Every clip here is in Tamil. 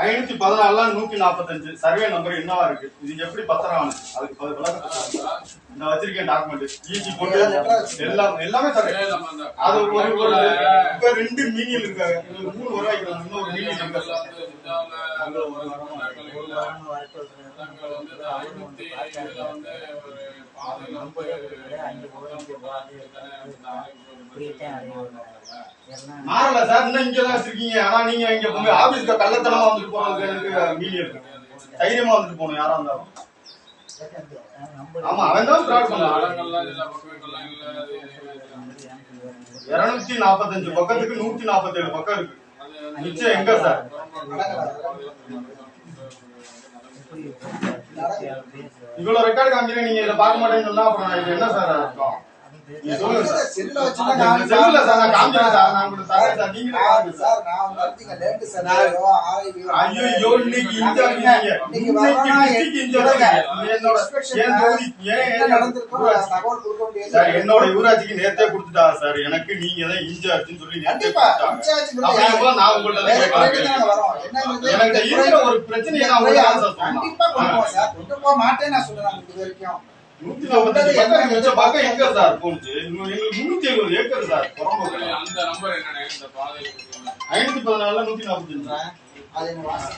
514 145 சர்வே நம்பர் என்னவா இருக்கு? இது எப்படி பத்திரம் ஆனது? அதுக்கு நான் வச்சிருக்கேன் டாக்குமெண்ட். ஈசி போட்டு எல்லாமே சர்வே. அது ஒரு இப்ப 2 மீனியல் இருக்காங்க. 3 ரூபாய்க்கு இன்னொரு மீனியல் இருக்கு. மாறல சார், இன்னும் இங்கதான் வச்சிருக்கீங்க. ஆனா நீங்க இங்க உங்க ஆபீஸ்க்கு கள்ளத்தனமா வந்துட்டு போறதுக்கு மீனியல் இருக்கு. தைரியமா வந்துட்டு போகணும் யாரா இருந்தாலும். ஆமா, அவன் தான் ஃப்ராட் பண்ணான். 245 பக்கத்துக்கு 147 பக்கம் இருக்கு. நிச்சயம் எங்க சார்? இவ்வளவு ரெக்கார்டு காமிக்கிறேன், நீங்க இதை பார்க்க மாட்டேன்னு சொன்னா அப்புறம் இது என்ன சார் அர்த்தம்? சொல்லுங்க சார். செல்லுல சார் நான் காமிக்கிறேன் சார். நான் உங்களுக்கு தரேன் சார். நீங்க பாருங்க சார். ஐயோ, இன்னைக்கு இன்சார்ஜ் நீங்க என்னோட ஊராட்சிக்கு நேரத்தே கொடுத்துட்டாங்க சார். எனக்கு நீங்க தான் இன்சார்ஜ்னு சொல்லி நான் உங்கள்ட்ட எனக்கு இருக்கிற ஒரு பிரச்சனையை நான் மாட்டேன் நான் சொல்றேன். 145 பக்கம் எங்க சார் போனுச்சு? எங்களுக்கு 370 ஏக்கர் சார். அந்த நம்பர் என்னன்னு இந்த பாதை 514 145 அது என்ன வாசம்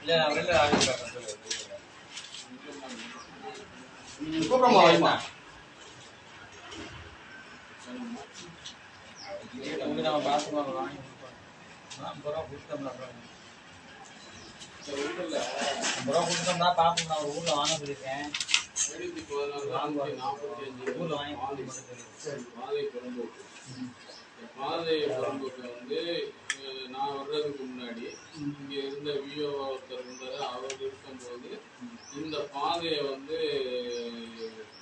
இல்ல அவரே ஆகிட்டாங்க. கூப்பிடமா வைமா. இங்க நம்ம பாசமா வாங்கி நான் பரவ புடிச்சோம்னா ஊர்ல பரவ புடிச்சோம்னா பாப்போம். நான் ஊர்ல வாங்க போயிருக்கேன். 745 ஊர்ல வாங்கி சரி பாதை புறம்போக்கு. பாதை புறம்போக்கு வந்து நான் வர்றதுக்கு முன்னாடி இங்க இருந்த விஓ ஒருத்தர் இருந்தாரு. அவர் இருக்கும்போது இந்த பாதையை வந்து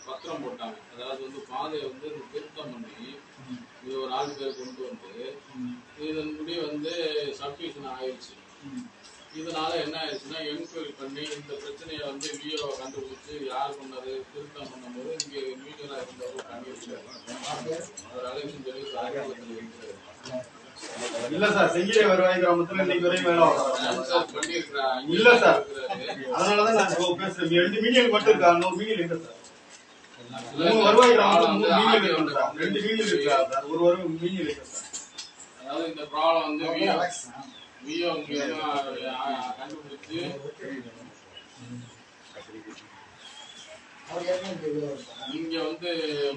பத்திரம் போட்டாங்க. அதாவது வந்து பாதையை வந்து திருத்தம் பண்ணி இது ஒரு 4 பேர் கொண்டு வந்து இதன்படி வந்து சப்மிஷன் ஆயிடுச்சு. இதனால என்ன ஆயிடுச்சுன்னா என்கொயரி பண்ணி இந்த பிரச்சனையை வந்து விஓ கண்டுபிடிச்சு யார் பண்ணது திருத்தம் பண்ணும்போது இங்க மீடியா இருந்தவர் கண்டிப்பாங்க. அவர் அழைச்சு சொல்லி இல்ல சார், செங்கிலே வருவாய் கிராமத்துல இன்னைக்கு வரையும் வேலை பண்ணிருக்கிறாங்க. இல்ல சார், அதனாலதான் நான் பேசுறேன். 2 மீனியல் மட்டும் இருக்கா? 1 மீனியல் இருக்கு சார். 3 வருவாய் கிராமத்துல 3 மீனியல் இருக்கு சார். 2 மீனியல் இருக்கு சார். ஒரு மீனியல் இருக்கு சார். அதாவது இந்த ப்ராப்ளம் வந்து விஓ கண்டுபிடிச்சு இங்க வந்து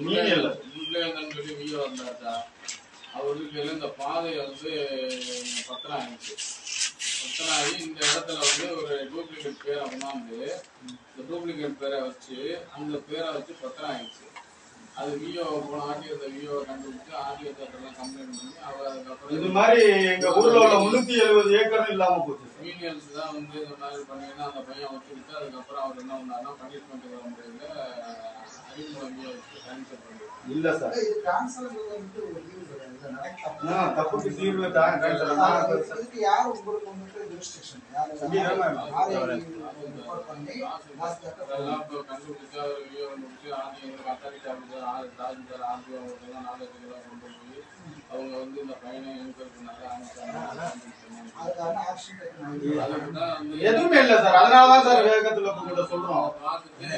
முல்லையந்தன் சொல்லி விஓ வந்தாச்சா. அவருக்கு இந்த பாதையை வந்து பத்திரம் ஆயிடுச்சு. பத்திரம் ஆகி இந்த இடத்துல வந்து ஒரு டூப்ளிகேட் பேரை கொண்டாந்து இந்த டூப்ளிகேட் பேரை வச்சு அந்த பேரை வச்சு பத்திரம் ஆயிடுச்சு. அது விஓ போன ஆர்டிஓ விஓ கண்டுபிடிச்சு ஆர்டிஓ எல்லாம் கம்ப்ளைண்ட் பண்ணி அவர் அதுக்கப்புறம் இது மாதிரி எங்க ஊர்ல உள்ள 370 ஏக்கரும் இல்லாம போச்சு. மீனியல்ஸ் தான் வந்து இந்த மாதிரி பண்ணீங்கன்னா அந்த பையன் ஒத்துக்கிட்டு அதுக்கப்புறம் அவர் என்ன பண்ணாருன்னா பனிஷ்மெண்ட் வர முடியல அறிமுகம் கேன்சல் பண்ணி இல்ல சார் தப்புக்கு தீர்வு இதுக்கு யார் உங்களுக்கு வந்துட்டு ரெஸ்ட்ரிக்ஷன் கண்டுபிடிச்சா விஓ முடிச்சு RTO authority officer tahsildar RTO அவர்களெல்லாம் நாலேஜெல்லாம் கொண்டு போய் அவங்க வந்து இந்த பையனை என்கொயரி பண்ணாங்க. எதுவுமே இல்ல சார். அதனாலதான் சார் வேகத்துல உங்கள்கிட்ட சொல்றோம். பார்த்துட்டு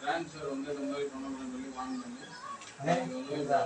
டிரான்ஸ்ஃபர் வந்து இந்த மாதிரி பண்ணணும்னு சொல்லி வாங்கினாங்க. அறிமுகத்தை